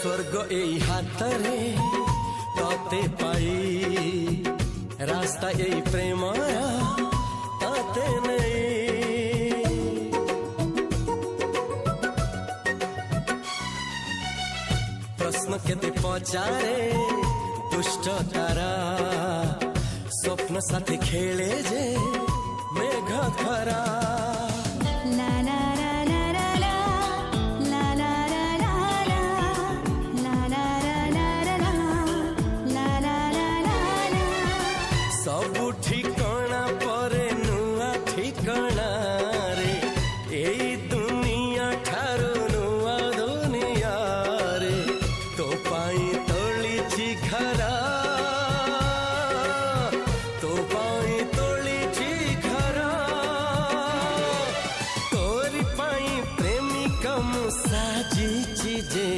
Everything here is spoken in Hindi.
स्वर्ग এই হাতরে ততে পাই রাস্তা এই প্রেমায়া তাতে নেই प्रश्न केते पचारे दुष्ट तारा स्वप्न साथी खेले जे मेघ खरा ला ला ला ला ला ला ला ला ला ला ला ला ला ला ला ला सब ठिकाना परे नुआ ठिकाना रे एई दुनिया ठारू नुआ दुनिया रे तो पाई तोलिची घरा तो पाई तोलिची घरा तोरी पाई प्रेमिका मु साजिची जे